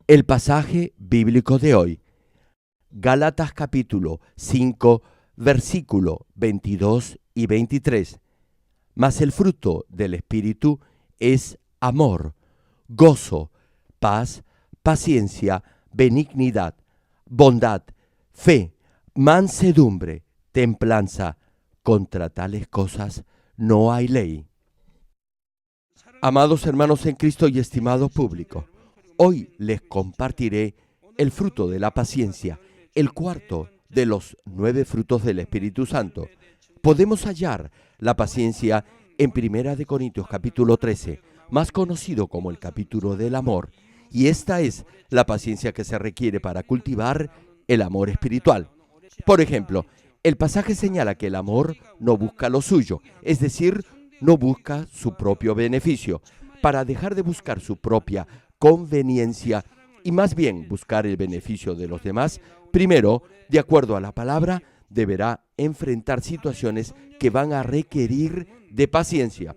El pasaje bíblico de hoy, Gálatas capítulo 5, versículo 22 y 23. Mas el fruto del Espíritu es amor, gozo, paz, paciencia, benignidad, bondad, fe, mansedumbre, templanza. Contra tales cosas no hay ley. Amados hermanos en Cristo y estimado público, hoy les compartiré el fruto de la paciencia, el cuarto de los 9 frutos del Espíritu Santo. Podemos hallar la paciencia en 1 Corintios capítulo 13, más conocido como el capítulo del amor, y esta es la paciencia que se requiere para cultivar el amor espiritual. Por ejemplo, el pasaje señala que el amor no busca lo suyo, es decir, no busca su propio beneficio. Para dejar de buscar su propia conveniencia y más bien buscar el beneficio de los demás, primero, de acuerdo a la palabra, deberá enfrentar situaciones que van a requerir de paciencia.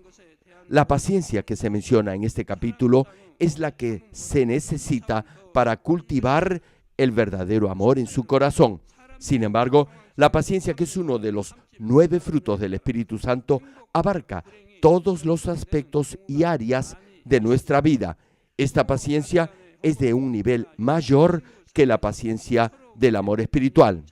La paciencia que se menciona en este capítulo es la que se necesita para cultivar el verdadero amor en su corazón. Sin embargo, la paciencia, que es uno de los 9 frutos del Espíritu Santo, abarca todos los aspectos y áreas de nuestra vida. Esta paciencia es de un nivel mayor que la paciencia del amor espiritual.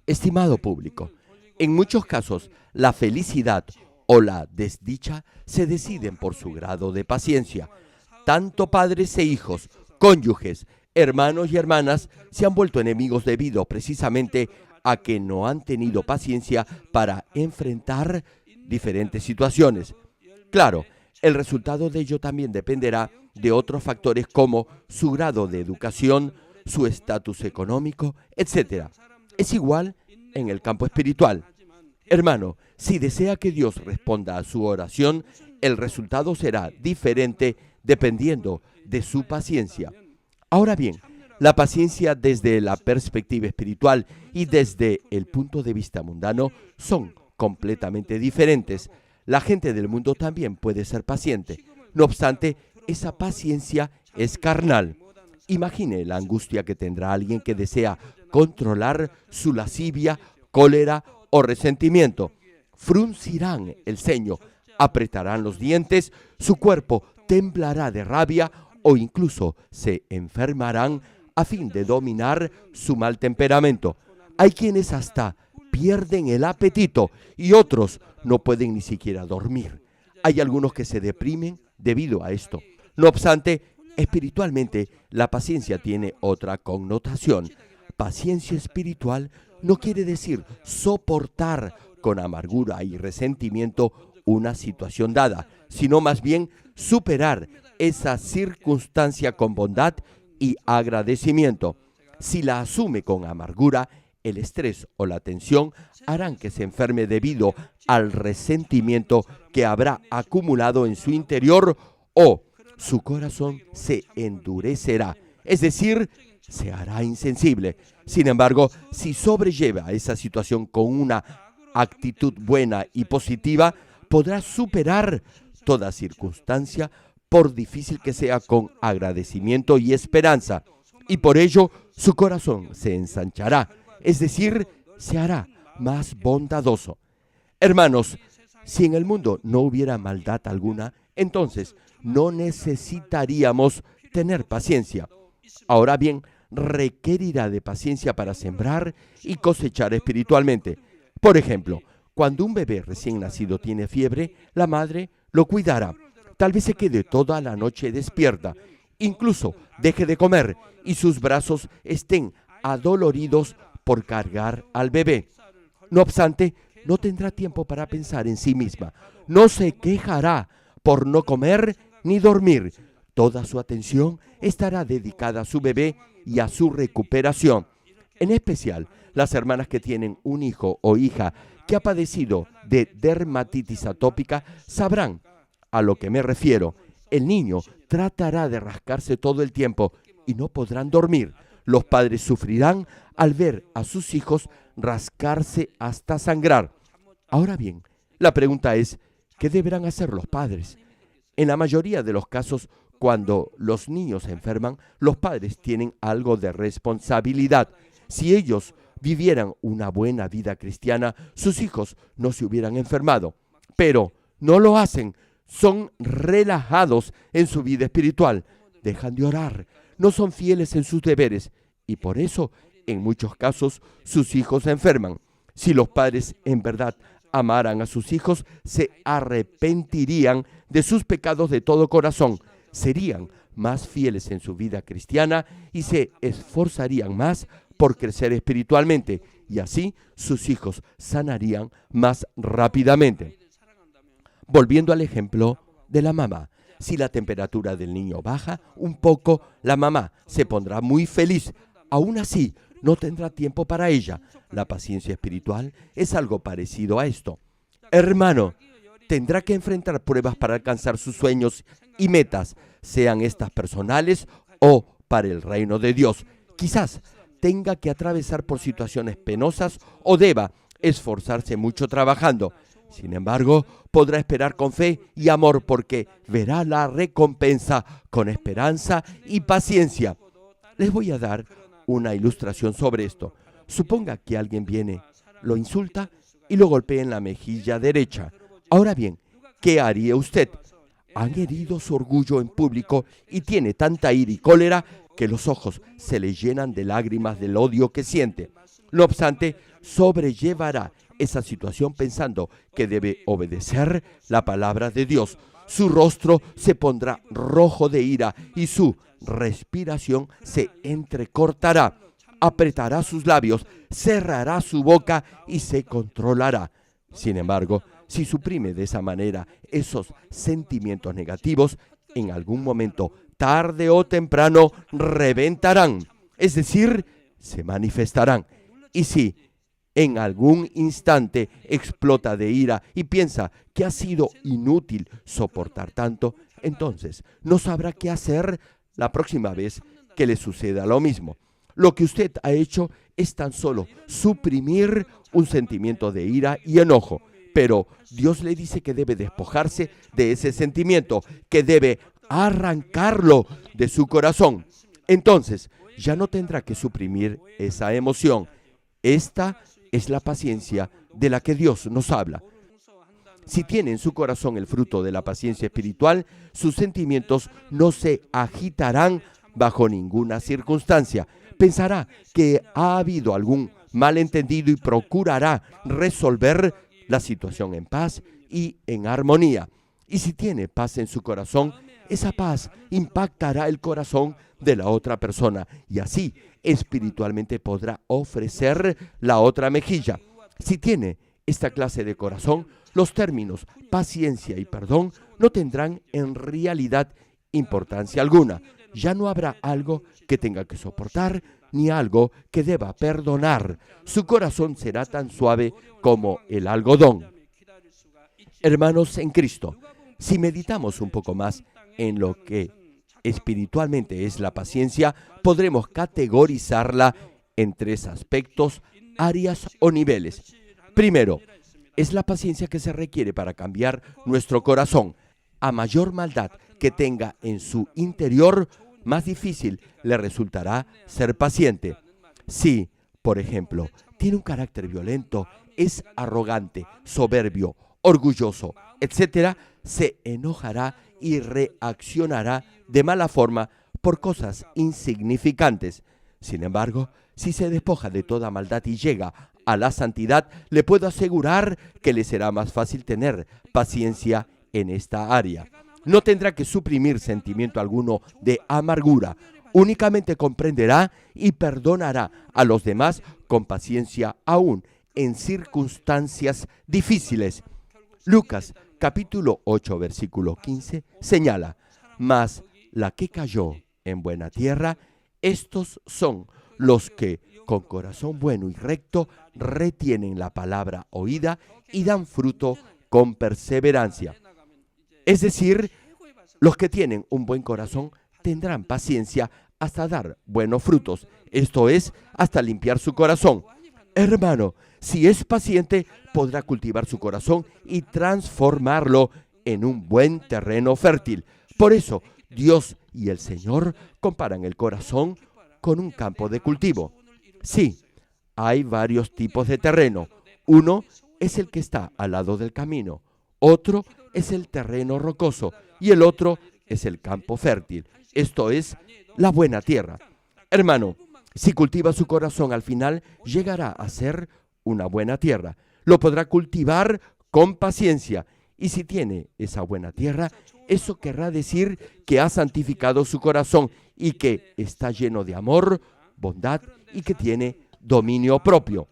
Estimado público, en muchos casos la felicidad o la desdicha se deciden por su grado de paciencia. Tanto padres e hijos, cónyuges, hermanos y hermanas se han vuelto enemigos debido precisamente a que no han tenido paciencia para enfrentar diferentes situaciones. Claro, el resultado de ello también dependerá de otros factores como su grado de educación, su estatus económico, etc. Es igual en el campo espiritual. Hermano, si desea que Dios responda a su oración, el resultado será diferente dependiendo de su paciencia. Ahora bien, la paciencia desde la perspectiva espiritual y desde el punto de vista mundano son completamente diferentes. La gente del mundo también puede ser paciente. No obstante, esa paciencia es carnal. Imagine la angustia que tendrá alguien que desea controlar su lascivia, cólera o resentimiento. Fruncirán el ceño, apretarán los dientes, su cuerpo temblará de rabia o incluso se enfermarán a fin de dominar su mal temperamento. Hay quienes hasta pierden el apetito y otros no pueden ni siquiera dormir. Hay algunos que se deprimen debido a esto. No obstante, espiritualmente, la paciencia tiene otra connotación. Paciencia espiritual no quiere decir soportar con amargura y resentimiento una situación dada, sino más bien superar esa circunstancia con bondad y agradecimiento. Si la asume con amargura, el estrés o la tensión harán que se enferme debido al resentimiento que habrá acumulado en su interior, o su corazón se endurecerá, es decir, se hará insensible. Sin embargo, si sobrelleva esa situación con una actitud buena y positiva, podrá superar toda circunstancia, por difícil que sea, con agradecimiento y esperanza. Y por ello, su corazón se ensanchará, es decir, se hará más bondadoso. Hermanos, si en el mundo no hubiera maldad alguna, entonces no necesitaríamos tener paciencia. Ahora bien, requerirá de paciencia para sembrar y cosechar espiritualmente. Por ejemplo, cuando un bebé recién nacido tiene fiebre, la madre lo cuidará. Tal vez se quede toda la noche despierta, incluso deje de comer y sus brazos estén adoloridos por cargar al bebé. No obstante, no tendrá tiempo para pensar en sí misma. No se quejará por no comer ni dormir. Toda su atención estará dedicada a su bebé y a su recuperación. En especial, las hermanas que tienen un hijo o hija que ha padecido de dermatitis atópica sabrán a lo que me refiero. El niño tratará de rascarse todo el tiempo y no podrán dormir. Los padres sufrirán al ver a sus hijos rascarse hasta sangrar. Ahora bien, la pregunta es, ¿qué deberán hacer los padres? En la mayoría de los casos, Cuando los niños se enferman, los padres tienen algo de responsabilidad. Si ellos vivieran una buena vida cristiana, sus hijos no se hubieran enfermado. Pero no lo hacen. Son relajados en su vida espiritual. Dejan de orar. No son fieles en sus deberes. Y por eso, en muchos casos, sus hijos se enferman. Si los padres en verdad amaran a sus hijos, se arrepentirían de sus pecados de todo corazón. Serían más fieles en su vida cristiana y se esforzarían más por crecer espiritualmente. Y así sus hijos sanarían más rápidamente. Volviendo al ejemplo de la mamá. Si la temperatura del niño baja un poco, la mamá se pondrá muy feliz. Aún así, no tendrá tiempo para ella. La paciencia espiritual es algo parecido a esto. Hermano, tendrá que enfrentar pruebas para alcanzar sus sueños y metas, sean estas personales o para el reino de Dios. Quizás tenga que atravesar por situaciones penosas o deba esforzarse mucho trabajando. Sin embargo, podrá esperar con fe y amor porque verá la recompensa con esperanza y paciencia. Les voy a dar una ilustración sobre esto. Suponga que alguien viene, lo insulta y lo golpea en la mejilla derecha. Ahora bien, ¿qué haría usted? Han herido su orgullo en público y tiene tanta ira y cólera que los ojos se le llenan de lágrimas del odio que siente. No obstante, sobrellevará esa situación pensando que debe obedecer la palabra de Dios. Su rostro se pondrá rojo de ira y su respiración se entrecortará. Apretará sus labios, cerrará su boca y se controlará. Sin embargo, si suprime de esa manera esos sentimientos negativos, en algún momento, tarde o temprano, reventarán. Es decir, se manifestarán. Y si en algún instante explota de ira y piensa que ha sido inútil soportar tanto, entonces no sabrá qué hacer la próxima vez que le suceda lo mismo. Lo que usted ha hecho es tan solo suprimir un sentimiento de ira y enojo, pero Dios le dice que debe despojarse de ese sentimiento, que debe arrancarlo de su corazón. Entonces, ya no tendrá que suprimir esa emoción. Esta es la paciencia de la que Dios nos habla. Si tiene en su corazón el fruto de la paciencia espiritual, sus sentimientos no se agitarán bajo ninguna circunstancia. Pensará que ha habido algún malentendido y procurará resolver la situación en paz y en armonía. Y si tiene paz en su corazón, esa paz impactará el corazón de la otra persona y así espiritualmente podrá ofrecer la otra mejilla. Si tiene esta clase de corazón, los términos paciencia y perdón no tendrán en realidad importancia alguna. Ya no habrá algo que tenga que soportar ni algo que deba perdonar. Su corazón será tan suave como el algodón. Hermanos en Cristo, si meditamos un poco más en lo que espiritualmente es la paciencia, podremos categorizarla en 3 aspectos, áreas o niveles. Primero, es la paciencia que se requiere para cambiar nuestro corazón. A mayor maldad que tenga en su interior, más difícil le resultará ser paciente. Si, por ejemplo, tiene un carácter violento, es arrogante, soberbio, orgulloso, etc., se enojará y reaccionará de mala forma por cosas insignificantes. Sin embargo, si se despoja de toda maldad y llega a la santidad, le puedo asegurar que le será más fácil tener paciencia en esta área. No tendrá que suprimir sentimiento alguno de amargura. Únicamente comprenderá y perdonará a los demás con paciencia aún en circunstancias difíciles. Lucas capítulo 8, versículo 15 señala: mas la que cayó en buena tierra, estos son los que con corazón bueno y recto retienen la palabra oída y dan fruto con perseverancia. Es decir, los que tienen un buen corazón tendrán paciencia hasta dar buenos frutos, esto es, hasta limpiar su corazón. Hermano, si es paciente, podrá cultivar su corazón y transformarlo en un buen terreno fértil. Por eso, Dios y el Señor comparan el corazón con un campo de cultivo. Sí, hay varios tipos de terreno. Uno es el que está al lado del camino, otro es el terreno rocoso y el otro es el campo fértil. Esto es la buena tierra. Hermano, si cultiva su corazón, al final llegará a ser una buena tierra. Lo podrá cultivar con paciencia. Y si tiene esa buena tierra, eso querrá decir que ha santificado su corazón y que está lleno de amor, bondad y que tiene dominio propio.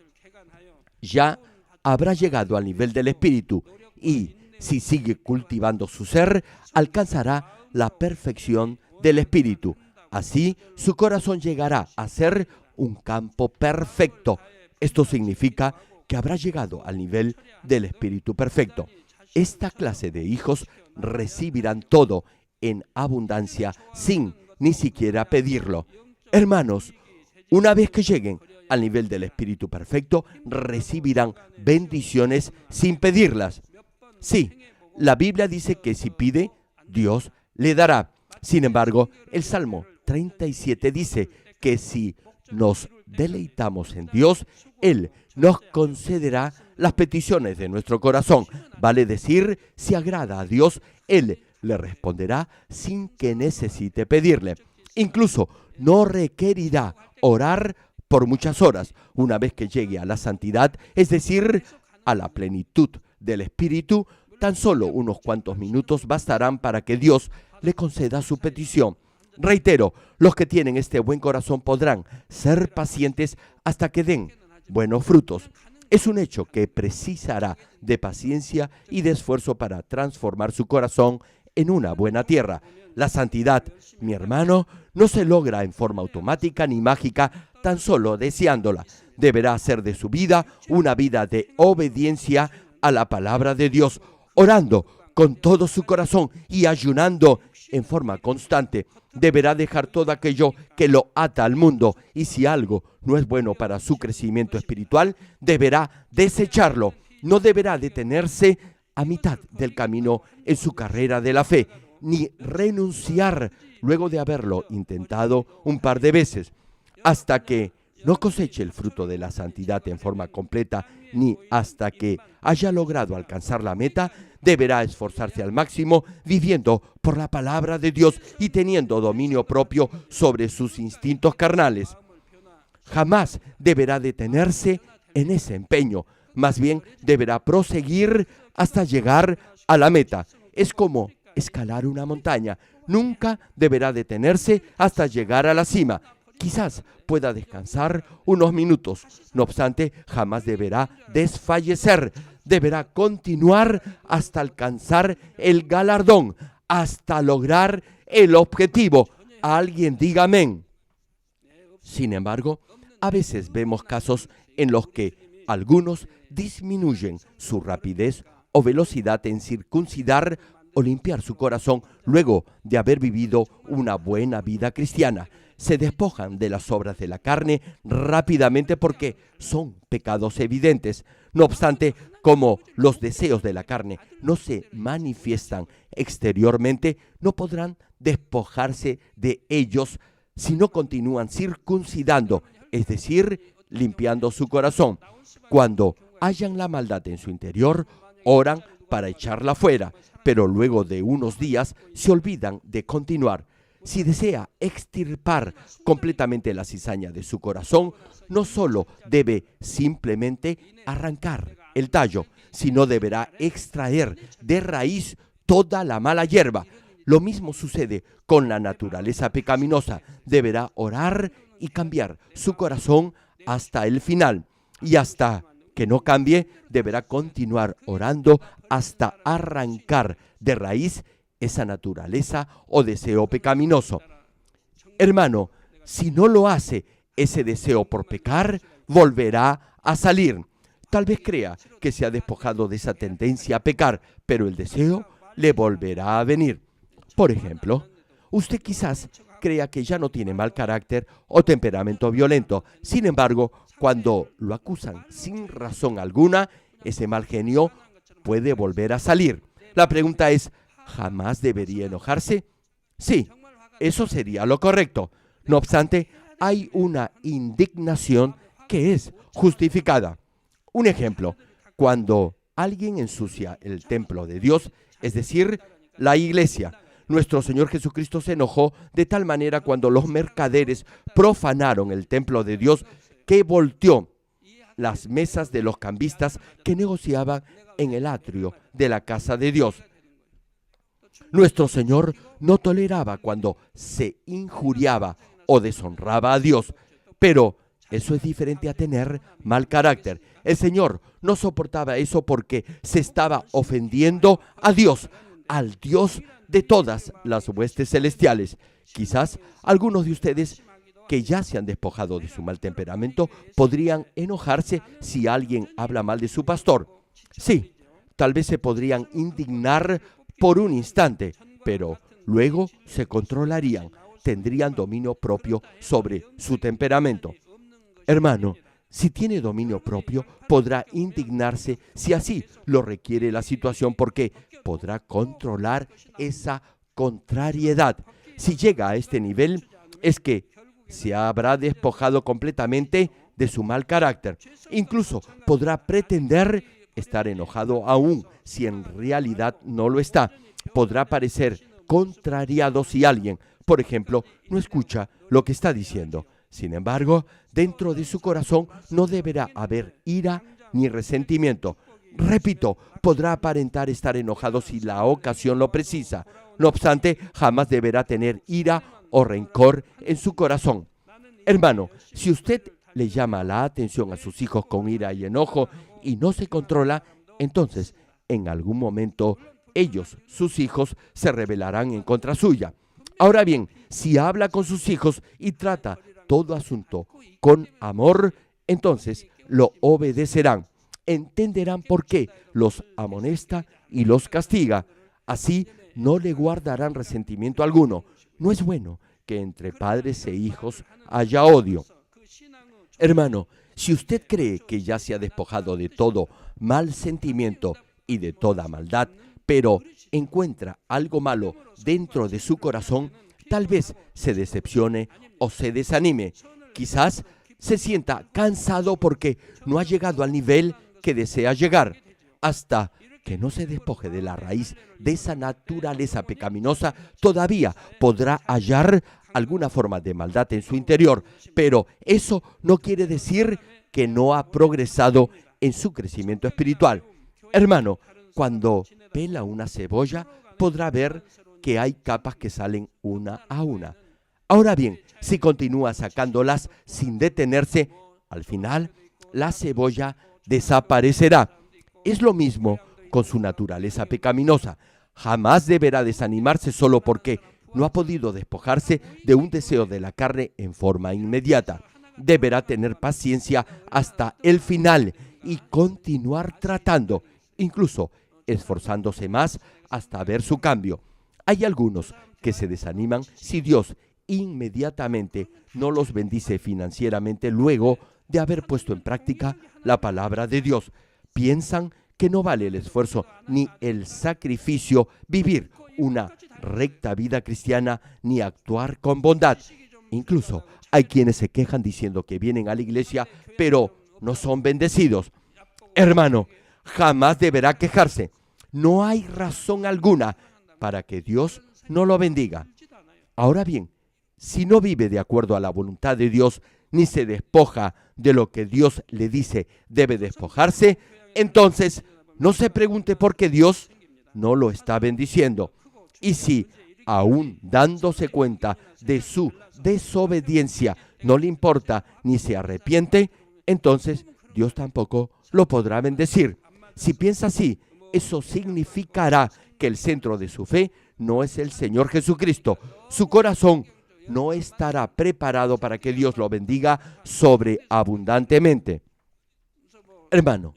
Ya habrá llegado al nivel del Espíritu y, si sigue cultivando su ser, alcanzará la perfección del Espíritu. Así, su corazón llegará a ser un campo perfecto. Esto significa que habrá llegado al nivel del Espíritu perfecto. Esta clase de hijos recibirán todo en abundancia sin ni siquiera pedirlo. Hermanos, una vez que lleguen al nivel del Espíritu perfecto, recibirán bendiciones sin pedirlas. Sí, la Biblia dice que si pide, Dios le dará. Sin embargo, el Salmo 37 dice que si nos deleitamos en Dios, Él nos concederá las peticiones de nuestro corazón. Vale decir, si agrada a Dios, Él le responderá sin que necesite pedirle. Incluso no requerirá orar por muchas horas. Una vez que llegue a la santidad, es decir, a la plenitud del Espíritu, tan solo unos cuantos minutos bastarán para que Dios le conceda su petición. Reitero, los que tienen este buen corazón podrán ser pacientes hasta que den buenos frutos. Es un hecho que precisará de paciencia y de esfuerzo para transformar su corazón en una buena tierra. La santidad, mi hermano, no se logra en forma automática ni mágica, tan solo deseándola. Deberá hacer de su vida una vida de obediencia a la palabra de Dios, orando con todo su corazón y ayunando en forma constante. Deberá dejar todo aquello que lo ata al mundo, y si algo no es bueno para su crecimiento espiritual, deberá desecharlo. No deberá detenerse a mitad del camino en su carrera de la fe, ni renunciar luego de haberlo intentado un par de veces, hasta que no coseche el fruto de la santidad en forma completa, ni hasta que haya logrado alcanzar la meta. Deberá esforzarse al máximo, viviendo por la palabra de Dios y teniendo dominio propio sobre sus instintos carnales. Jamás deberá detenerse en ese empeño, más bien deberá proseguir hasta llegar a la meta. Es como escalar una montaña. Nunca deberá detenerse hasta llegar a la cima. Quizás pueda descansar unos minutos. No obstante, jamás deberá desfallecer. Deberá continuar hasta alcanzar el galardón, hasta lograr el objetivo. Alguien diga amén. Sin embargo, a veces vemos casos en los que algunos disminuyen su rapidez o velocidad en circuncidar o limpiar su corazón luego de haber vivido una buena vida cristiana. Se despojan de las obras de la carne rápidamente porque son pecados evidentes. No obstante, como los deseos de la carne no se manifiestan exteriormente, no podrán despojarse de ellos si no continúan circuncidando, es decir, limpiando su corazón. Cuando hallan la maldad en su interior, oran para echarla fuera, pero luego de unos días se olvidan de continuar. Si desea extirpar completamente la cizaña de su corazón, no solo debe simplemente arrancar el tallo, sino deberá extraer de raíz toda la mala hierba. Lo mismo sucede con la naturaleza pecaminosa. Deberá orar y cambiar su corazón hasta el final. Y hasta que no cambie, deberá continuar orando hasta arrancar de raíz esa naturaleza o deseo pecaminoso. Hermano, si no lo hace, ese deseo por pecar volverá a salir. Tal vez crea que se ha despojado de esa tendencia a pecar, pero el deseo le volverá a venir. Por ejemplo, usted quizás crea que ya no tiene mal carácter o temperamento violento. Sin embargo, cuando lo acusan sin razón alguna, ese mal genio puede volver a salir. La pregunta es, ¿jamás debería enojarse? Sí, eso sería lo correcto. No obstante, hay una indignación que es justificada. Un ejemplo, cuando alguien ensucia el templo de Dios, es decir, la iglesia, nuestro Señor Jesucristo se enojó de tal manera cuando los mercaderes profanaron el templo de Dios que volteó las mesas de los cambistas que negociaban en el atrio de la casa de Dios. Nuestro Señor no toleraba cuando se injuriaba o deshonraba a Dios, pero eso es diferente a tener mal carácter. El Señor no soportaba eso porque se estaba ofendiendo a Dios, al Dios de todas las huestes celestiales. Quizás algunos de ustedes que ya se han despojado de su mal temperamento podrían enojarse si alguien habla mal de su pastor. Sí, tal vez se podrían indignar por un instante, pero luego se controlarían, tendrían dominio propio sobre su temperamento. Hermano, si tiene dominio propio, podrá indignarse si así lo requiere la situación, porque podrá controlar esa contrariedad. Si llega a este nivel, es que se habrá despojado completamente de su mal carácter. Incluso podrá pretender estar enojado aún si en realidad no lo está. Podrá parecer contrariado si alguien, por ejemplo, no escucha lo que está diciendo. Sin embargo, dentro de su corazón no deberá haber ira ni resentimiento. Repito, podrá aparentar estar enojado si la ocasión lo precisa. No obstante, jamás deberá tener ira o rencor en su corazón. Hermano, si usted le llama la atención a sus hijos con ira y enojo y no se controla, entonces en algún momento ellos, sus hijos, se rebelarán en contra suya. Ahora bien, si habla con sus hijos y trata todo asunto con amor, entonces lo obedecerán. Entenderán por qué los amonesta y los castiga. Así no le guardarán resentimiento alguno. No es bueno que entre padres e hijos haya odio. Hermano, si usted cree que ya se ha despojado de todo mal sentimiento y de toda maldad, pero encuentra algo malo dentro de su corazón, tal vez se decepcione o se desanime. Quizás se sienta cansado porque no ha llegado al nivel que desea llegar. Hasta que no se despoje de la raíz de esa naturaleza pecaminosa, todavía podrá hallar alguna forma de maldad en su interior, pero eso no quiere decir que no ha progresado en su crecimiento espiritual. Hermano, cuando pela una cebolla, podrá ver que hay capas que salen una a una. Ahora bien, si continúa sacándolas sin detenerse, al final la cebolla desaparecerá. Es lo mismo con su naturaleza pecaminosa. Jamás deberá desanimarse solo porque no ha podido despojarse de un deseo de la carne en forma inmediata. Deberá tener paciencia hasta el final y continuar tratando, incluso esforzándose más hasta ver su cambio. Hay algunos que se desaniman si Dios inmediatamente no los bendice financieramente luego de haber puesto en práctica la palabra de Dios. Piensan que no vale el esfuerzo ni el sacrificio vivir una recta vida cristiana ni actuar con bondad. Incluso hay quienes se quejan diciendo que vienen a la iglesia, pero no son bendecidos. Hermano, jamás deberá quejarse. No hay razón alguna para que Dios no lo bendiga. Ahora bien, si no vive de acuerdo a la voluntad de Dios, ni se despoja de lo que Dios le dice debe despojarse, entonces no se pregunte por qué Dios no lo está bendiciendo. Y si, aún dándose cuenta de su desobediencia, no le importa ni se arrepiente, entonces Dios tampoco lo podrá bendecir. Si piensa así, eso significará que el centro de su fe no es el Señor Jesucristo. Su corazón no estará preparado para que Dios lo bendiga sobreabundantemente. Hermano,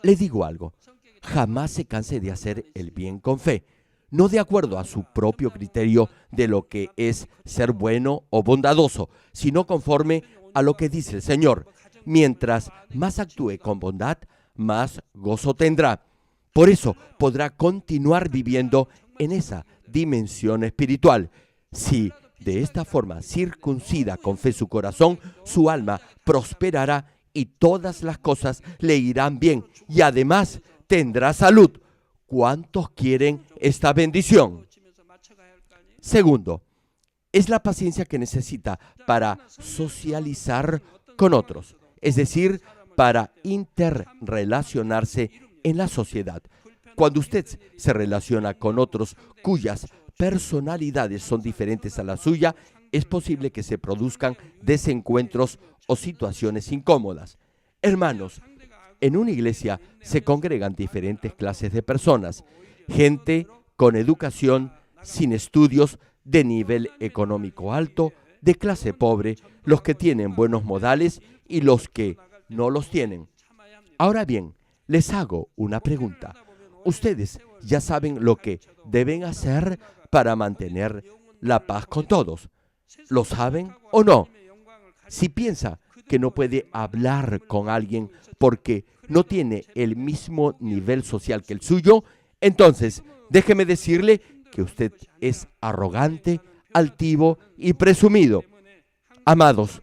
le digo algo. Jamás se canse de hacer el bien con fe, no de acuerdo a su propio criterio de lo que es ser bueno o bondadoso, sino conforme a lo que dice el Señor. Mientras más actúe con bondad, más gozo tendrá. Por eso podrá continuar viviendo en esa dimensión espiritual. Si de esta forma circuncida con fe su corazón, su alma prosperará y todas las cosas le irán bien y además tendrá salud. ¿Cuántos quieren esta bendición? Segundo, es la paciencia que necesita para socializar con otros, es decir, para interrelacionarse en la sociedad. Cuando usted se relaciona con otros cuyas personalidades son diferentes a la suya, es posible que se produzcan desencuentros o situaciones incómodas. Hermanos, en una iglesia se congregan diferentes clases de personas, gente con educación, sin estudios, de nivel económico alto, de clase pobre, los que tienen buenos modales y los que no los tienen. Ahora bien, les hago una pregunta. Ustedes ya saben lo que deben hacer para mantener la paz con todos. ¿Lo saben o no? Si piensa que no puede hablar con alguien porque no tiene el mismo nivel social que el suyo, entonces déjeme decirle que usted es arrogante, altivo y presumido. Amados,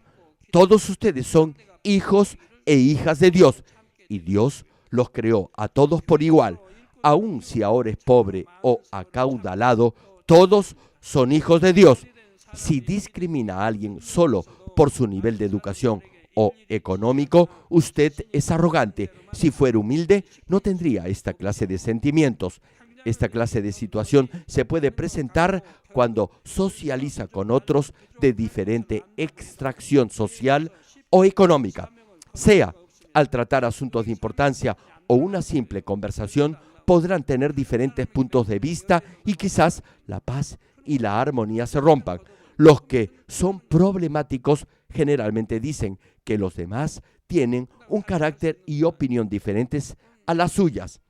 todos ustedes son hijos e hijas de Dios y Dios los creó a todos por igual. Aun si ahora es pobre o acaudalado, todos son hijos de Dios. Si discrimina a alguien solo por su nivel de educación o económico, usted es arrogante. Si fuera humilde, no tendría esta clase de sentimientos. Esta clase de situación se puede presentar cuando socializa con otros de diferente extracción social o económica. Sea al tratar asuntos de importancia o una simple conversación, podrán tener diferentes puntos de vista y quizás la paz y la armonía se rompan. Los que son problemáticos generalmente dicen que los demás tienen un carácter y opinión diferentes a las suyas.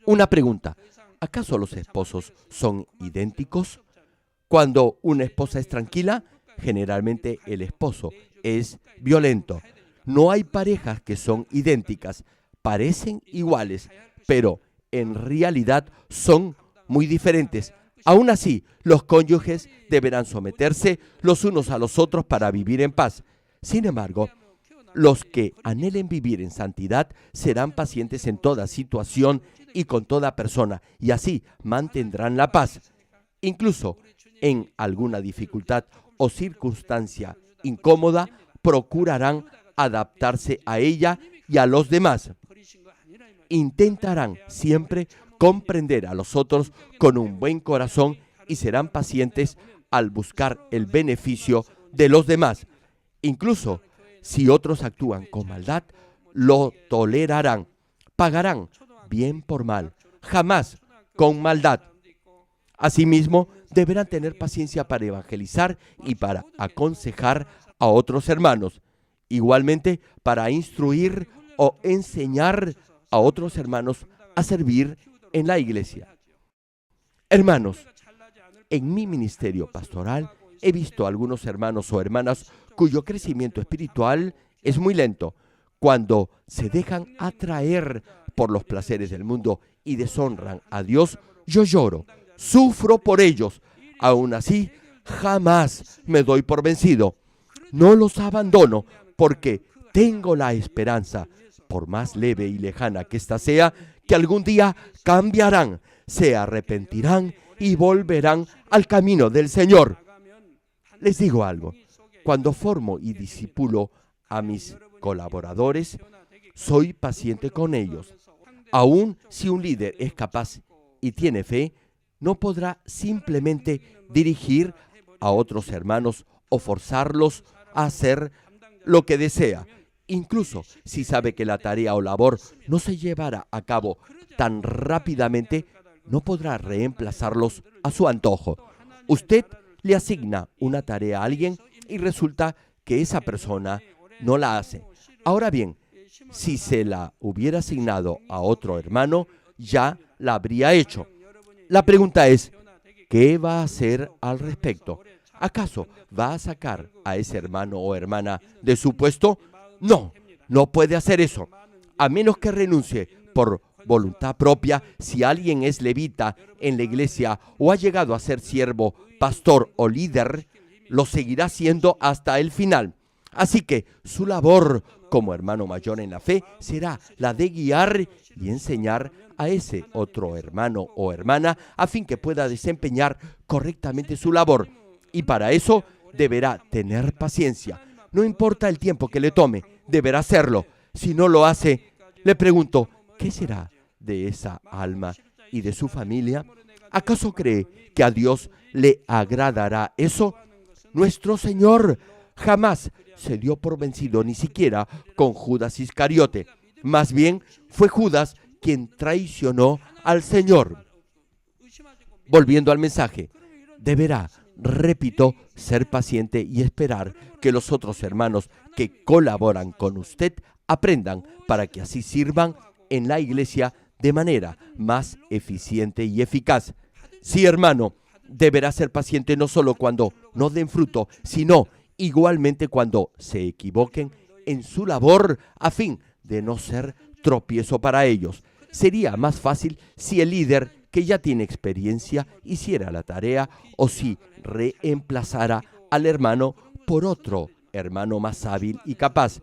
Una pregunta, ¿acaso los esposos son idénticos? Cuando una esposa es tranquila, generalmente el esposo es violento. No hay parejas que son idénticas, parecen iguales, pero en realidad son muy diferentes. Aún así, los cónyuges deberán someterse los unos a los otros para vivir en paz. Sin embargo, los que anhelen vivir en santidad serán pacientes en toda situación y con toda persona, y así mantendrán la paz. Incluso en alguna dificultad o circunstancia incómoda, procurarán adaptarse a ella y a los demás. Intentarán siempre comprender a los otros con un buen corazón y serán pacientes al buscar el beneficio de los demás. Incluso si otros actúan con maldad, lo tolerarán. Pagarán bien por mal, jamás con maldad. Asimismo, deberán tener paciencia para evangelizar y para aconsejar a otros hermanos. Igualmente, para instruir o enseñar a otros hermanos a servir en la iglesia. Hermanos, en mi ministerio pastoral he visto a algunos hermanos o hermanas cuyo crecimiento espiritual es muy lento. Cuando se dejan atraer por los placeres del mundo y deshonran a Dios, yo lloro, sufro por ellos. Aún así, jamás me doy por vencido. No los abandono porque tengo la esperanza, por más leve y lejana que ésta sea, que algún día cambiarán, se arrepentirán y volverán al camino del Señor. Les digo algo, cuando formo y discipulo a mis colaboradores, soy paciente con ellos. Aun si un líder es capaz y tiene fe, no podrá simplemente dirigir a otros hermanos o forzarlos a hacer lo que desea. Incluso si sabe que la tarea o labor no se llevará a cabo tan rápidamente, no podrá reemplazarlos a su antojo. Usted le asigna una tarea a alguien y resulta que esa persona no la hace. Ahora bien, si se la hubiera asignado a otro hermano, ya la habría hecho. La pregunta es, ¿qué va a hacer al respecto? ¿Acaso va a sacar a ese hermano o hermana de su puesto? No, no puede hacer eso, a menos que renuncie por voluntad propia, si alguien es levita en la iglesia o ha llegado a ser siervo, pastor o líder, lo seguirá siendo hasta el final. Así que su labor como hermano mayor en la fe será la de guiar y enseñar a ese otro hermano o hermana a fin que pueda desempeñar correctamente su labor. Y para eso deberá tener paciencia. No importa el tiempo que le tome, deberá hacerlo. Si no lo hace, le pregunto, ¿qué será de esa alma y de su familia? ¿Acaso cree que a Dios le agradará eso? Nuestro Señor jamás se dio por vencido, ni siquiera con Judas Iscariote. Más bien, fue Judas quien traicionó al Señor. Volviendo al mensaje, deberá, repito, ser paciente y esperar que los otros hermanos que colaboran con usted aprendan para que así sirvan en la iglesia de manera más eficiente y eficaz. Sí, hermano, deberá ser paciente no solo cuando no den fruto, sino igualmente cuando se equivoquen en su labor a fin de no ser tropiezo para ellos. Sería más fácil si el líder que ya tiene experiencia hiciera la tarea o si reemplazara al hermano por otro hermano más hábil y capaz.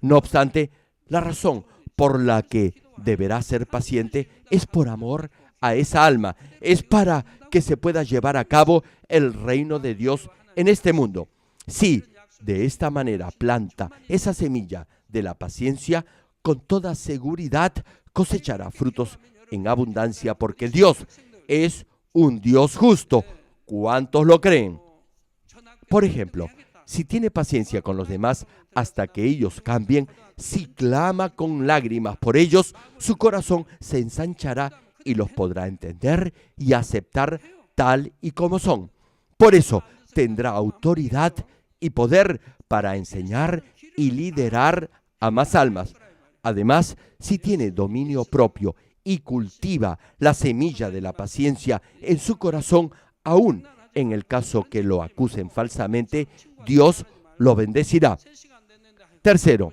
No obstante, la razón por la que deberá ser paciente es por amor a esa alma, es para que se pueda llevar a cabo el reino de Dios en este mundo. Si de esta manera planta esa semilla de la paciencia, con toda seguridad cosechará frutos en abundancia, porque Dios es un Dios justo. ¿Cuántos lo creen? Por ejemplo, si tiene paciencia con los demás hasta que ellos cambien, si clama con lágrimas por ellos, su corazón se ensanchará y los podrá entender y aceptar tal y como son. Por eso tendrá autoridad y poder para enseñar y liderar a más almas. Además, si tiene dominio propio y cultiva la semilla de la paciencia en su corazón, aún en el caso que lo acusen falsamente, Dios lo bendecirá. Tercero,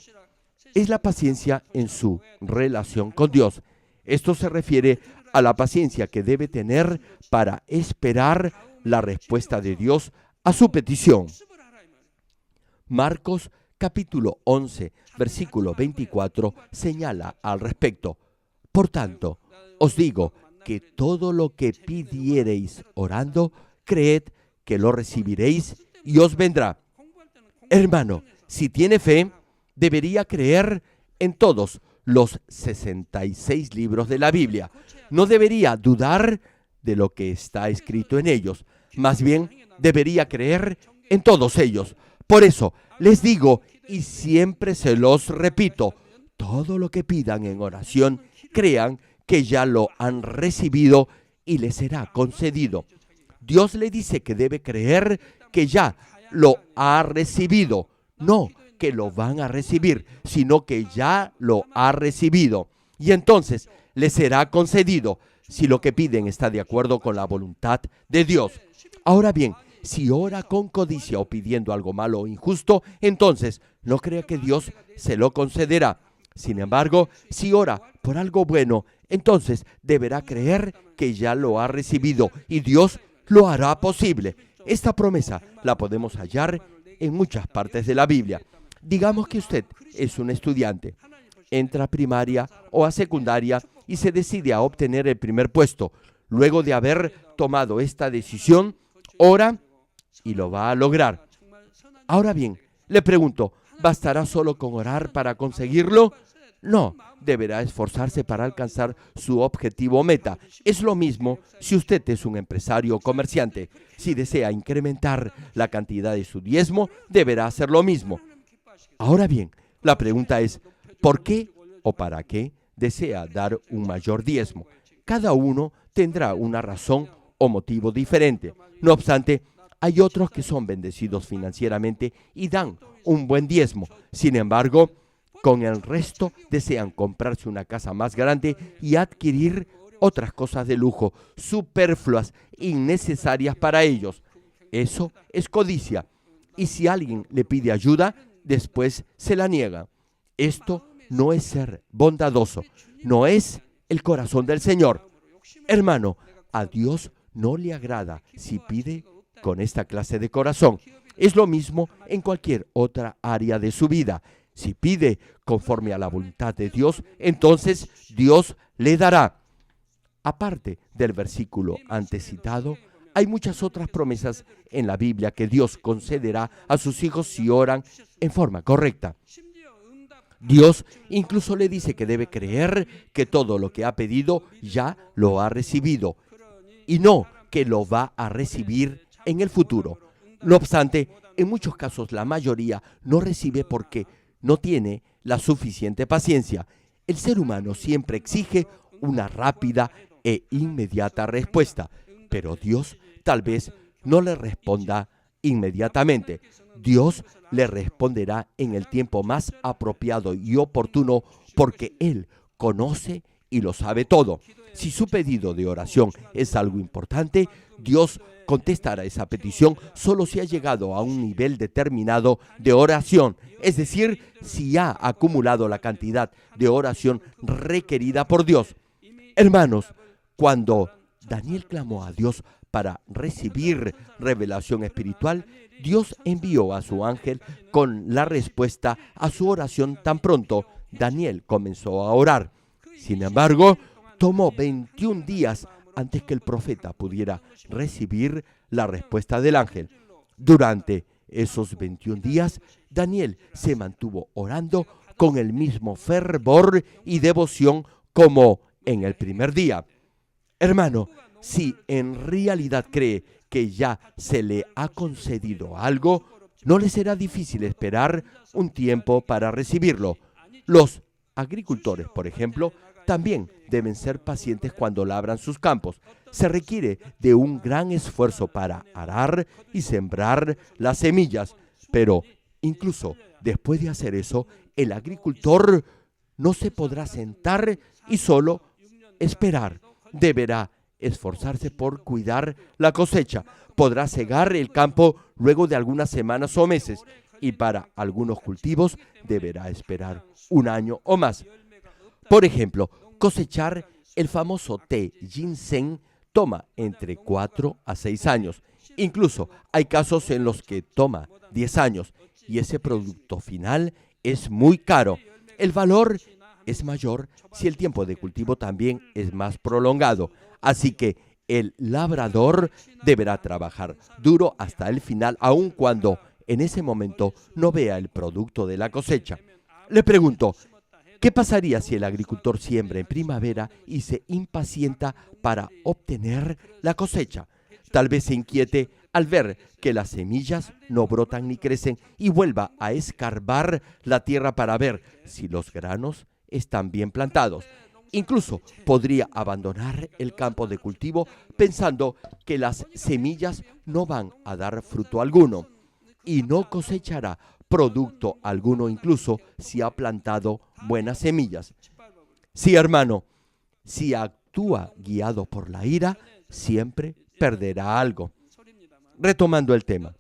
es la paciencia en su relación con Dios. Esto se refiere a la paciencia que debe tener para esperar la respuesta de Dios a su petición. Marcos capítulo 11, versículo 24 señala al respecto. Por tanto, os digo que todo lo que pidiereis orando, creed que lo recibiréis y os vendrá. Hermano, si tiene fe, debería creer en todos los 66 libros de la Biblia. No debería dudar de lo que está escrito en ellos. Más bien, debería creer en todos ellos. Por eso, les digo, y siempre se los repito, todo lo que pidan en oración, crean que ya lo han recibido y les será concedido. Dios le dice que debe creer que ya lo ha recibido, no que lo van a recibir, sino que ya lo ha recibido. Y entonces le será concedido si lo que piden está de acuerdo con la voluntad de Dios. Ahora bien, si ora con codicia o pidiendo algo malo o injusto, entonces no crea que Dios se lo concederá. Sin embargo, si ora por algo bueno, entonces deberá creer que ya lo ha recibido y Dios lo hará posible. Esta promesa la podemos hallar en muchas partes de la Biblia. Digamos que usted es un estudiante, entra a primaria o a secundaria y se decide a obtener el primer puesto. Luego de haber tomado esta decisión, ora y lo va a lograr. Ahora bien, le pregunto, ¿bastará solo con orar para conseguirlo? No, deberá esforzarse para alcanzar su objetivo o meta. Es lo mismo si usted es un empresario o comerciante. Si desea incrementar la cantidad de su diezmo, deberá hacer lo mismo. Ahora bien, la pregunta es, ¿por qué o para qué desea dar un mayor diezmo? Cada uno tendrá una razón o motivo diferente. No obstante, hay otros que son bendecidos financieramente y dan un buen diezmo. Sin embargo, con el resto desean comprarse una casa más grande y adquirir otras cosas de lujo, superfluas, innecesarias para ellos. Eso es codicia. Y si alguien le pide ayuda, después se la niega. Esto no es ser bondadoso, no es el corazón del Señor. Hermano, a Dios no le agrada si pide con esta clase de corazón. Es lo mismo en cualquier otra área de su vida. Si pide conforme a la voluntad de Dios, entonces Dios le dará. Aparte del versículo antes citado, hay muchas otras promesas en la Biblia que Dios concederá a sus hijos si oran en forma correcta. Dios incluso le dice que debe creer que todo lo que ha pedido ya lo ha recibido y no que lo va a recibir en el futuro. No obstante, en muchos casos la mayoría no recibe porque no tiene la suficiente paciencia. El ser humano siempre exige una rápida e inmediata respuesta, pero Dios tal vez no le responda inmediatamente. Dios le responderá en el tiempo más apropiado y oportuno porque Él conoce y lo sabe todo. Si su pedido de oración es algo importante, Dios contestará esa petición solo si ha llegado a un nivel determinado de oración, es decir, si ha acumulado la cantidad de oración requerida por Dios. Hermanos, cuando Daniel clamó a Dios para recibir revelación espiritual, Dios envió a su ángel con la respuesta a su oración tan pronto Daniel comenzó a orar. Sin embargo, tomó 21 días antes que el profeta pudiera recibir la respuesta del ángel. Durante esos 21 días, Daniel se mantuvo orando con el mismo fervor y devoción como en el primer día. Hermano, si en realidad cree que ya se le ha concedido algo, no le será difícil esperar un tiempo para recibirlo. Los agricultores, por ejemplo, también deben ser pacientes cuando labran sus campos. Se requiere de un gran esfuerzo para arar y sembrar las semillas, pero incluso después de hacer eso, el agricultor no se podrá sentar y solo esperar. Deberá esforzarse por cuidar la cosecha. Podrá cegar el campo luego de algunas semanas o meses y para algunos cultivos deberá esperar un año o más. Por ejemplo, cosechar el famoso té ginseng toma entre 4 a 6 años. Incluso hay casos en los que toma 10 años y ese producto final es muy caro. El valor es mayor si el tiempo de cultivo también es más prolongado. Así que el labrador deberá trabajar duro hasta el final, aun cuando en ese momento no vea el producto de la cosecha. Le pregunto, ¿qué pasaría si el agricultor siembra en primavera y se impacienta para obtener la cosecha? Tal vez se inquiete al ver que las semillas no brotan ni crecen y vuelva a escarbar la tierra para ver si los granos están bien plantados. Incluso podría abandonar el campo de cultivo pensando que las semillas no van a dar fruto alguno y no cosechará producto alguno incluso si ha plantado buenas semillas. Sí, hermano, si actúa guiado por la ira, siempre perderá algo. Retomando el tema,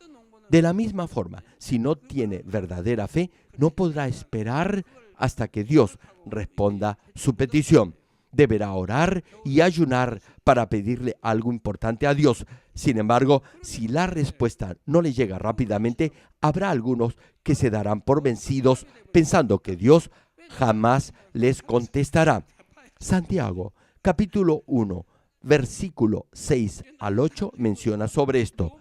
de la misma forma, si no tiene verdadera fe, no podrá esperar hasta que Dios responda su petición. Deberá orar y ayunar para pedirle algo importante a Dios. Sin embargo, si la respuesta no le llega rápidamente, habrá algunos que se darán por vencidos pensando que Dios jamás les contestará. Santiago, capítulo 1, versículo 6 al 8 menciona sobre esto.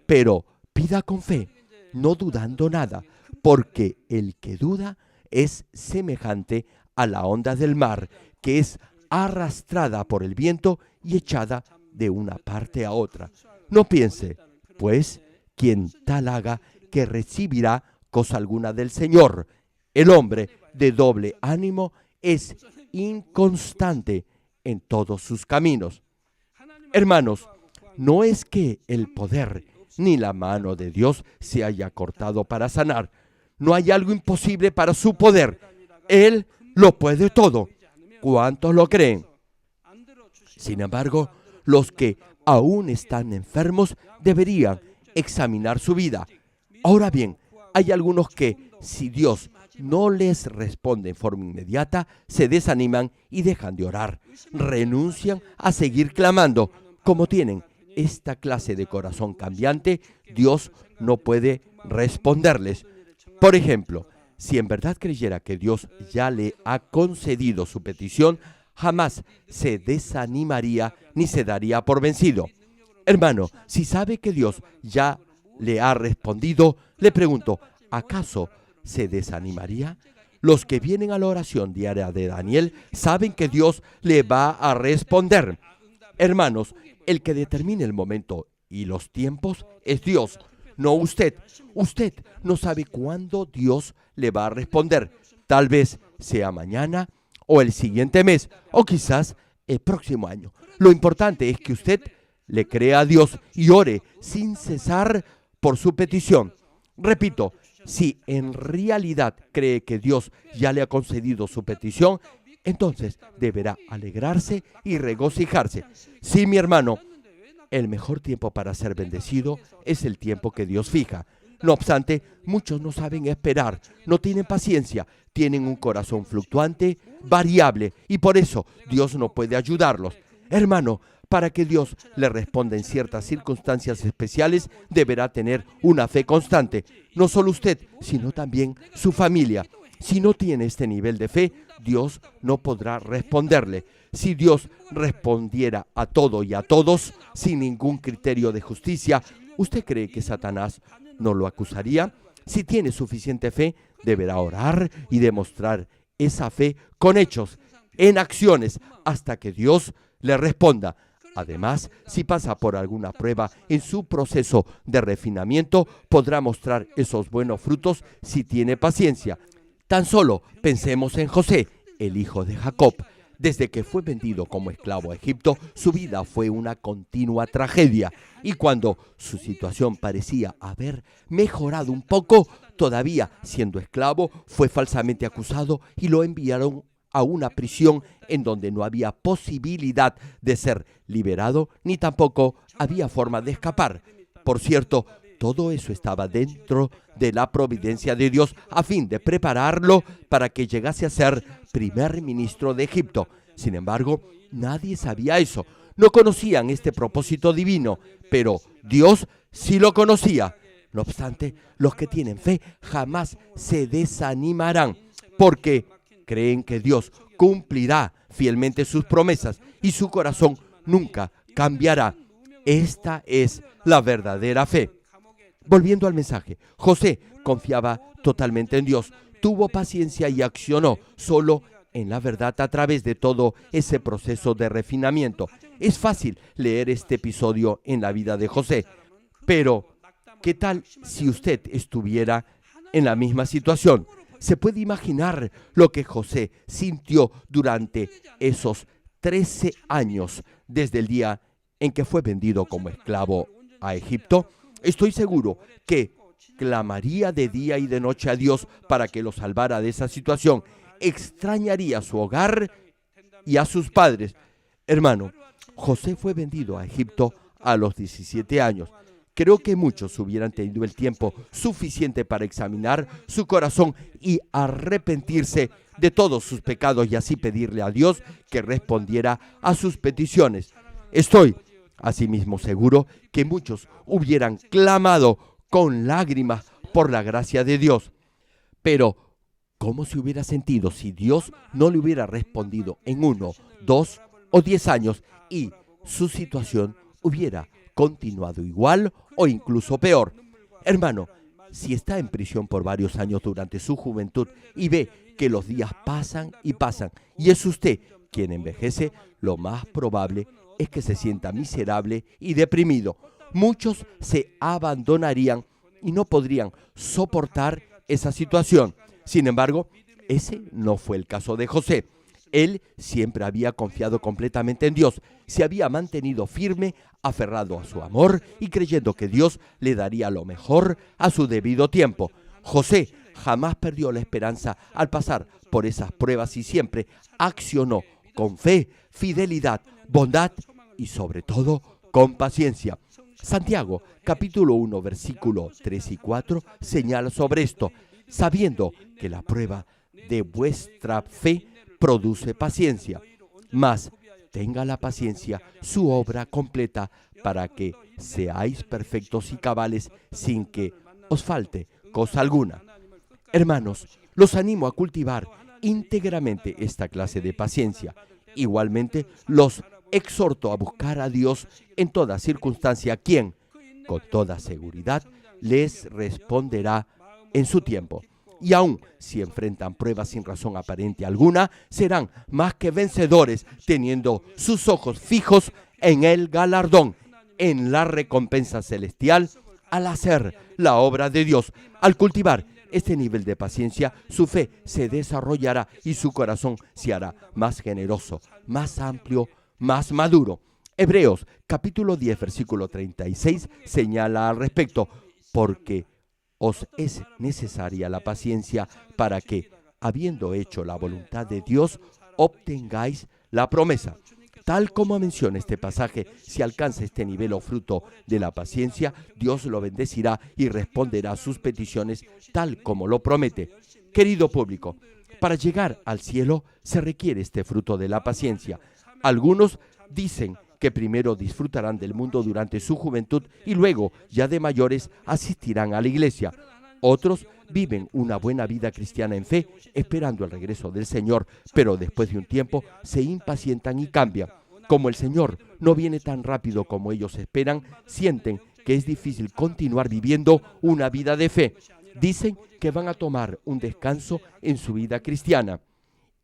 Pero pida con fe, no dudando nada, porque el que duda es semejante a la onda del mar, que es arrastrada por el viento y echada de una parte a otra. No piense, pues, quien tal haga, que recibirá cosa alguna del Señor. El hombre de doble ánimo es inconstante en todos sus caminos. Hermanos, no es que el poder ni la mano de Dios se haya cortado para sanar. No hay algo imposible para su poder. Él lo puede todo. ¿Cuántos lo creen? Sin embargo, los que aún están enfermos deberían examinar su vida. Ahora bien, hay algunos que, si Dios no les responde en forma inmediata, se desaniman y dejan de orar. Renuncian a seguir clamando. Como tienen esta clase de corazón cambiante, Dios no puede responderles. Por ejemplo, si en verdad creyera que Dios ya le ha concedido su petición, jamás se desanimaría ni se daría por vencido. Hermano, si sabe que Dios ya le ha respondido, le pregunto, ¿acaso se desanimaría? Los que vienen a la oración diaria de Daniel saben que Dios le va a responder. Hermanos, el que determina el momento y los tiempos es Dios, no usted. Usted no sabe cuándo Dios le va a responder. Tal vez sea mañana o el siguiente mes o quizás el próximo año. Lo importante es que usted le crea a Dios y ore sin cesar por su petición. Repito, si en realidad cree que Dios ya le ha concedido su petición, entonces deberá alegrarse y regocijarse. Sí, mi hermano, el mejor tiempo para ser bendecido es el tiempo que Dios fija. No obstante, muchos no saben esperar, no tienen paciencia, tienen un corazón fluctuante, variable, y por eso Dios no puede ayudarlos. Hermano, para que Dios le responda en ciertas circunstancias especiales, deberá tener una fe constante. No solo usted, sino también su familia. Si no tiene este nivel de fe, Dios no podrá responderle. Si Dios respondiera a todo y a todos, sin ningún criterio de justicia, ¿usted cree que Satanás no lo acusaría? Si tiene suficiente fe, deberá orar y demostrar esa fe con hechos, en acciones, hasta que Dios le responda. Además, si pasa por alguna prueba en su proceso de refinamiento, podrá mostrar esos buenos frutos si tiene paciencia. Tan solo pensemos en José, el hijo de Jacob. Desde que fue vendido como esclavo a Egipto, su vida fue una continua tragedia. Y cuando su situación parecía haber mejorado un poco, todavía siendo esclavo, fue falsamente acusado y lo enviaron a una prisión en donde no había posibilidad de ser liberado, ni tampoco había forma de escapar. Por cierto, todo eso estaba dentro de la providencia de Dios a fin de prepararlo para que llegase a ser primer ministro de Egipto. Sin embargo, nadie sabía eso. No conocían este propósito divino, pero Dios sí lo conocía. No obstante, los que tienen fe jamás se desanimarán, porque creen que Dios cumplirá fielmente sus promesas y su corazón nunca cambiará. Esta es la verdadera fe. Volviendo al mensaje, José confiaba totalmente en Dios, tuvo paciencia y accionó solo en la verdad a través de todo ese proceso de refinamiento. Es fácil leer este episodio en la vida de José, pero ¿qué tal si usted estuviera en la misma situación? ¿Se puede imaginar lo que José sintió durante esos 13 años desde el día en que fue vendido como esclavo a Egipto? Estoy seguro que clamaría de día y de noche a Dios para que lo salvara de esa situación. Extrañaría su hogar y a sus padres. Hermano, José fue vendido a Egipto a los 17 años. Creo que muchos hubieran tenido el tiempo suficiente para examinar su corazón y arrepentirse de todos sus pecados y así pedirle a Dios que respondiera a sus peticiones. Estoy asimismo seguro que muchos hubieran clamado con lágrimas por la gracia de Dios. Pero, ¿cómo se hubiera sentido si Dios no le hubiera respondido en 1, 2 o 10 años y su situación hubiera continuado igual o incluso peor? Hermano, si está en prisión por varios años durante su juventud y ve que los días pasan y pasan y es usted quien envejece, lo más probable es que se sienta miserable y deprimido. Muchos se abandonarían y no podrían soportar esa situación. Sin embargo, ese no fue el caso de José. Él siempre había confiado completamente en Dios, se había mantenido firme, aferrado a su amor y creyendo que Dios le daría lo mejor a su debido tiempo. José jamás perdió la esperanza al pasar por esas pruebas y siempre accionó con fe, fidelidad, bondad y sobre todo con paciencia. Santiago, capítulo 1, versículo 3 y 4, señala sobre esto. sabiendo que la prueba de vuestra fe produce paciencia. Mas tenga la paciencia su obra completa, para que seáis perfectos y cabales, sin que os falte cosa alguna. Hermanos, los animo a cultivar íntegramente esta clase de paciencia. Igualmente, los exhorto a buscar a Dios en toda circunstancia, quien, con toda seguridad, les responderá en su tiempo. Y aun si enfrentan pruebas sin razón aparente alguna, serán más que vencedores, teniendo sus ojos fijos en el galardón, en la recompensa celestial, al hacer la obra de Dios. Al cultivar este nivel de paciencia, su fe se desarrollará y su corazón se hará más generoso, más amplio, más maduro. Hebreos capítulo 10, versículo 36 señala al respecto: porque os es necesaria la paciencia para que, habiendo hecho la voluntad de Dios, obtengáis la promesa. Tal como menciona este pasaje, si alcanza este nivel o fruto de la paciencia, Dios lo bendecirá y responderá a sus peticiones tal como lo promete. Querido público, para llegar al cielo se requiere este fruto de la paciencia. Algunos dicen que primero disfrutarán del mundo durante su juventud y luego, ya de mayores, asistirán a la iglesia. Otros viven una buena vida cristiana en fe, esperando el regreso del Señor, pero después de un tiempo se impacientan y cambian. Como el Señor no viene tan rápido como ellos esperan, sienten que es difícil continuar viviendo una vida de fe. Dicen que van a tomar un descanso en su vida cristiana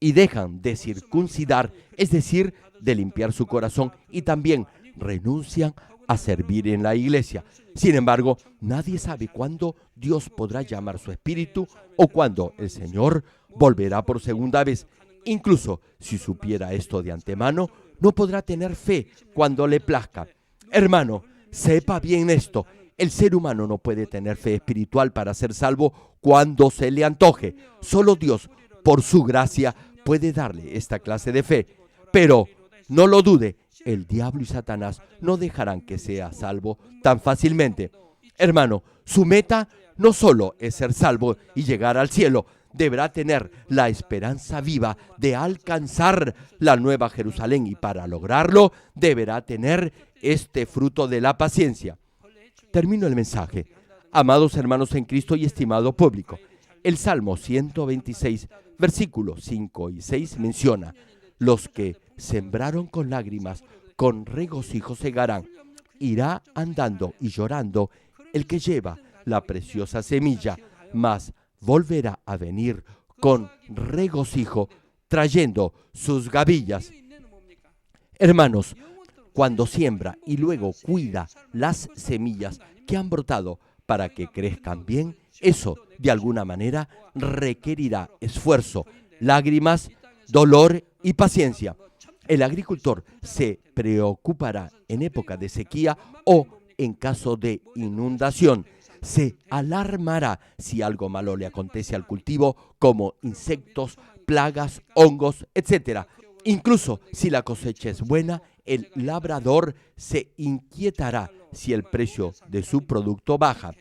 y dejan de circuncidar, es decir, de limpiar su corazón, y también renuncian a servir en la iglesia. Sin embargo, nadie sabe cuándo Dios podrá llamar su espíritu o cuándo el Señor volverá por segunda vez. Incluso si supiera esto de antemano, no podrá tener fe cuando le plazca. Hermano, sepa bien esto: el ser humano no puede tener fe espiritual para ser salvo cuando se le antoje. Solo Dios, por su gracia, puede darle esta clase de fe. Pero no lo dude, el diablo y Satanás no dejarán que sea salvo tan fácilmente. Hermano, su meta no solo es ser salvo y llegar al cielo, deberá tener la esperanza viva de alcanzar la nueva Jerusalén, y para lograrlo deberá tener este fruto de la paciencia. Termino el mensaje. Amados hermanos en Cristo y estimado público, el Salmo 126, versículos 5 y 6 menciona: los que sembraron con lágrimas, con regocijo segarán. Irá andando y llorando el que lleva la preciosa semilla, mas volverá a venir con regocijo, trayendo sus gavillas. Hermanos, cuando siembra y luego cuida las semillas que han brotado para que crezcan bien, eso de alguna manera requerirá esfuerzo, lágrimas, dolor y paciencia. El agricultor se preocupará en época de sequía o en caso de inundación. Se alarmará si algo malo le acontece al cultivo, como insectos, plagas, hongos, etc. Incluso si la cosecha es buena, el labrador se inquietará si el precio de su producto baja.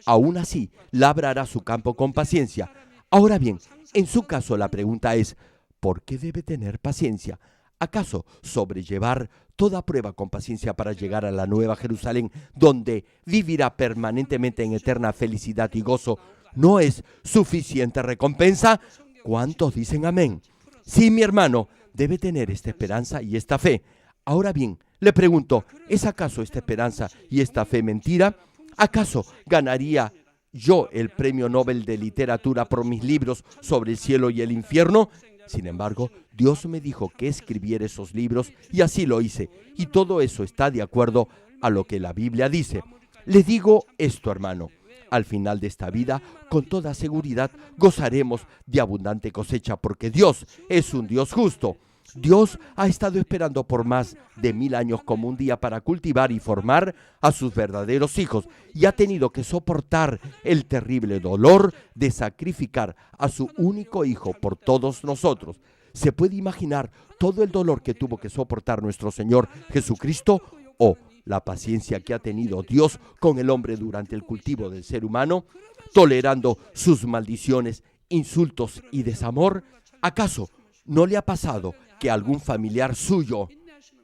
Aún así, labrará su campo con paciencia. Ahora bien, en su caso la pregunta es: ¿por qué debe tener paciencia? ¿Acaso sobrellevar toda prueba con paciencia para llegar a la nueva Jerusalén, donde vivirá permanentemente en eterna felicidad y gozo, no es suficiente recompensa? ¿Cuántos dicen amén? Sí, mi hermano, debe tener esta esperanza y esta fe. Ahora bien, le pregunto, ¿es acaso esta esperanza y esta fe mentira? ¿Acaso ganaría yo el premio Nobel de Literatura por mis libros sobre el cielo y el infierno? Sin embargo, Dios me dijo que escribiera esos libros y así lo hice. Y todo eso está de acuerdo a lo que la Biblia dice. Le digo esto, hermano: al final de esta vida, con toda seguridad, gozaremos de abundante cosecha, porque Dios es un Dios justo. Dios ha estado esperando por más de 1000 años como un día para cultivar y formar a sus verdaderos hijos, y ha tenido que soportar el terrible dolor de sacrificar a su único hijo por todos nosotros. ¿Se puede imaginar todo el dolor que tuvo que soportar nuestro Señor Jesucristo? ¿O La paciencia que ha tenido Dios con el hombre durante el cultivo del ser humano, tolerando sus maldiciones, insultos y desamor, ¿acaso no le ha pasado que algún familiar suyo,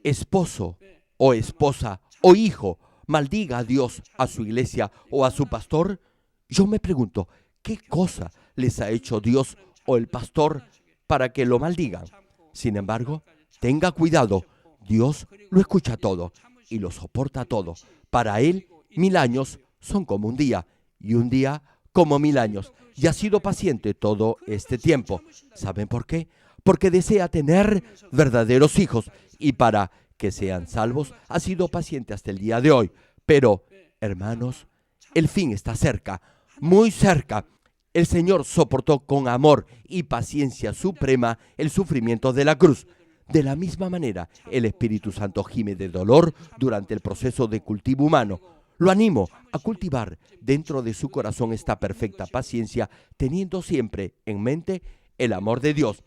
esposo o esposa o hijo, maldiga a Dios, a su iglesia o a su pastor? Yo me pregunto, ¿qué cosa les ha hecho Dios o el pastor para que lo maldigan? Sin embargo, tenga cuidado, Dios lo escucha todo y lo soporta todo. Para Él, 1000 años son como un día y un día como 1000 años. Y ha sido paciente todo este tiempo. ¿Saben por qué? Porque desea tener verdaderos hijos y para que sean salvos ha sido paciente hasta el día de hoy. Pero, hermanos, el fin está cerca, muy cerca. El Señor soportó con amor y paciencia suprema el sufrimiento de la cruz. De la misma manera, el Espíritu Santo gime de dolor durante el proceso de cultivo humano. Lo animo a cultivar dentro de su corazón esta perfecta paciencia, teniendo siempre en mente el amor de Dios.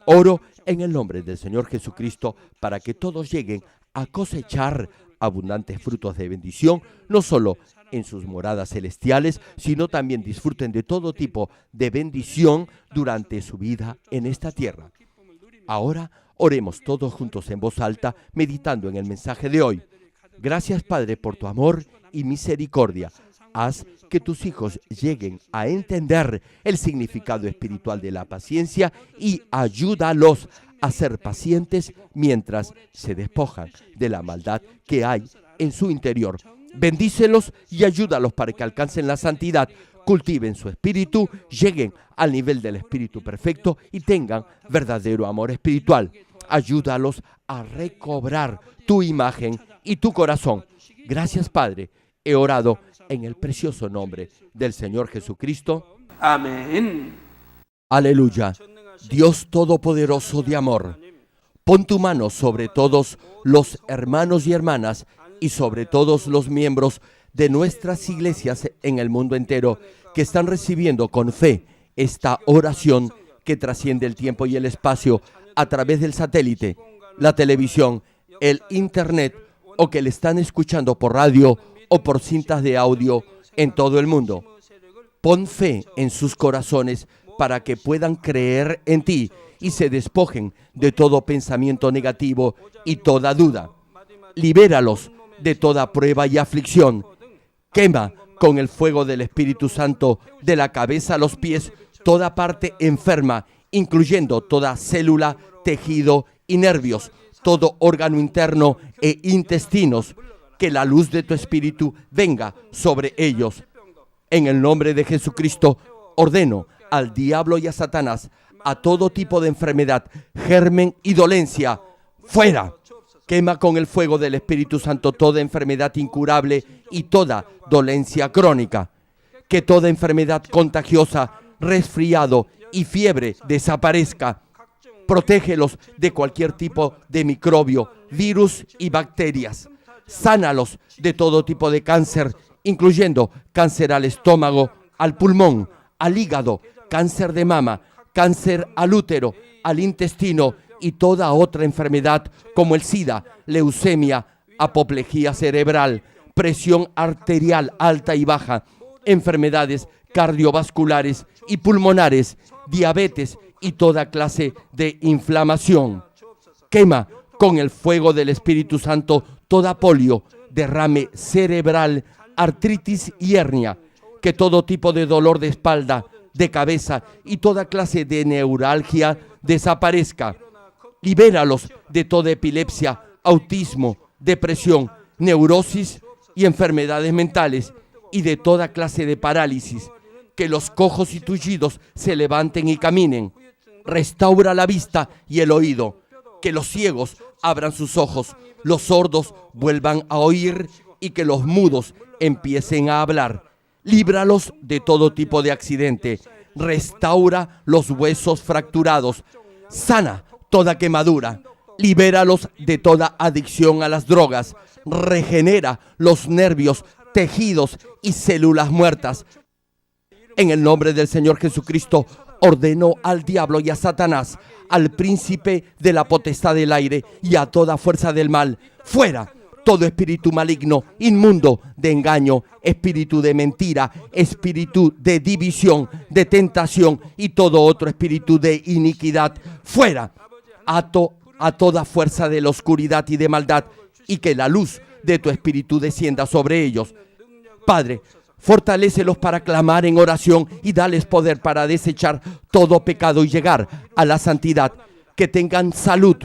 Oro en el nombre del Señor Jesucristo para que todos lleguen a cosechar abundantes frutos de bendición, no solo en sus moradas celestiales, sino también disfruten de todo tipo de bendición durante su vida en esta tierra. Ahora oremos todos juntos en voz alta, meditando en el mensaje de hoy. Gracias, Padre, por tu amor y misericordia. Haz que tus hijos lleguen a entender el significado espiritual de la paciencia y ayúdalos a ser pacientes mientras se despojan de la maldad que hay en su interior. Bendícelos y ayúdalos para que alcancen la santidad, cultiven su espíritu, lleguen al nivel del espíritu perfecto y tengan verdadero amor espiritual. Ayúdalos a recobrar tu imagen y tu corazón. Gracias, Padre. He orado en el precioso nombre del Señor Jesucristo. Amén. Aleluya. Dios Todopoderoso de amor, pon tu mano sobre todos los hermanos y hermanas y sobre todos los miembros de nuestras iglesias en el mundo entero que están recibiendo con fe esta oración que trasciende el tiempo y el espacio a través del satélite, la televisión, el internet o que le están escuchando por radio o por cintas de audio en todo el mundo. Pon fe en sus corazones para que puedan creer en ti y se despojen de todo pensamiento negativo y toda duda. Libéralos de toda prueba y aflicción. Quema con el fuego del Espíritu Santo de la cabeza a los pies toda parte enferma, incluyendo toda célula, tejido y nervios, todo órgano interno e intestinos. Que la luz de tu Espíritu venga sobre ellos. En el nombre de Jesucristo, ordeno al diablo y a Satanás, a todo tipo de enfermedad, germen y dolencia, ¡fuera! Quema con el fuego del Espíritu Santo toda enfermedad incurable y toda dolencia crónica. Que toda enfermedad contagiosa, resfriado y fiebre desaparezca. Protégelos de cualquier tipo de microbio, virus y bacterias. Sánalos de todo tipo de cáncer, incluyendo cáncer al estómago, al pulmón, al hígado, cáncer de mama, cáncer al útero, al intestino y toda otra enfermedad como el SIDA, leucemia, apoplejía cerebral, presión arterial alta y baja, enfermedades cardiovasculares y pulmonares, diabetes y toda clase de inflamación. Quema con el fuego del Espíritu Santo toda polio, derrame cerebral, artritis y hernia. Que todo tipo de dolor de espalda, de cabeza y toda clase de neuralgia desaparezca. Libéralos de toda epilepsia, autismo, depresión, neurosis y enfermedades mentales y de toda clase de parálisis. Que los cojos y tullidos se levanten y caminen. Restaura la vista y el oído. Que los ciegos abran sus ojos, los sordos vuelvan a oír y que los mudos empiecen a hablar. Líbralos de todo tipo de accidente. Restaura los huesos fracturados. Sana toda quemadura. Libéralos de toda adicción a las drogas. Regenera los nervios, tejidos y células muertas. En el nombre del Señor Jesucristo, ordeno al diablo y a Satanás, al príncipe de la potestad del aire y a toda fuerza del mal, fuera, todo espíritu maligno, inmundo, de engaño, espíritu de mentira, espíritu de división, de tentación y todo otro espíritu de iniquidad, fuera. Ato a toda fuerza de la oscuridad y de maldad, y que la luz de tu espíritu descienda sobre ellos. Padre, fortalécelos para clamar en oración y dales poder para desechar todo pecado y llegar a la santidad. Que tengan salud,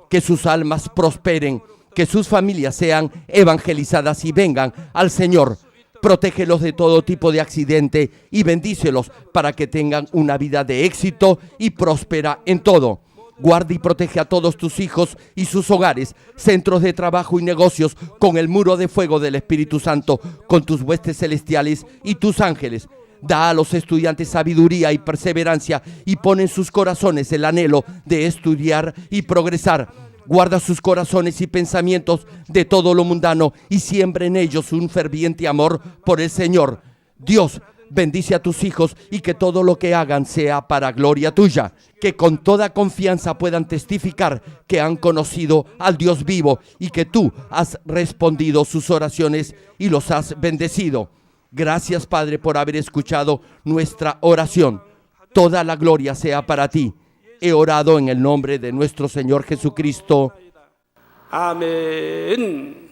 que sus almas prosperen, que sus familias sean evangelizadas y vengan al Señor. Protégelos de todo tipo de accidente y bendícelos para que tengan una vida de éxito y próspera en todo. Guarda y protege a todos tus hijos y sus hogares, centros de trabajo y negocios con el muro de fuego del Espíritu Santo, con tus huestes celestiales y tus ángeles. Da a los estudiantes sabiduría y perseverancia y pon en sus corazones el anhelo de estudiar y progresar. Guarda sus corazones y pensamientos de todo lo mundano y siembra en ellos un ferviente amor por el Señor. Dios, bendice a tus hijos y que todo lo que hagan sea para gloria tuya. Que con toda confianza puedan testificar que han conocido al Dios vivo y que tú has respondido sus oraciones y los has bendecido. Gracias, Padre, por haber escuchado nuestra oración. Toda la gloria sea para ti. He orado en el nombre de nuestro Señor Jesucristo. 아멘.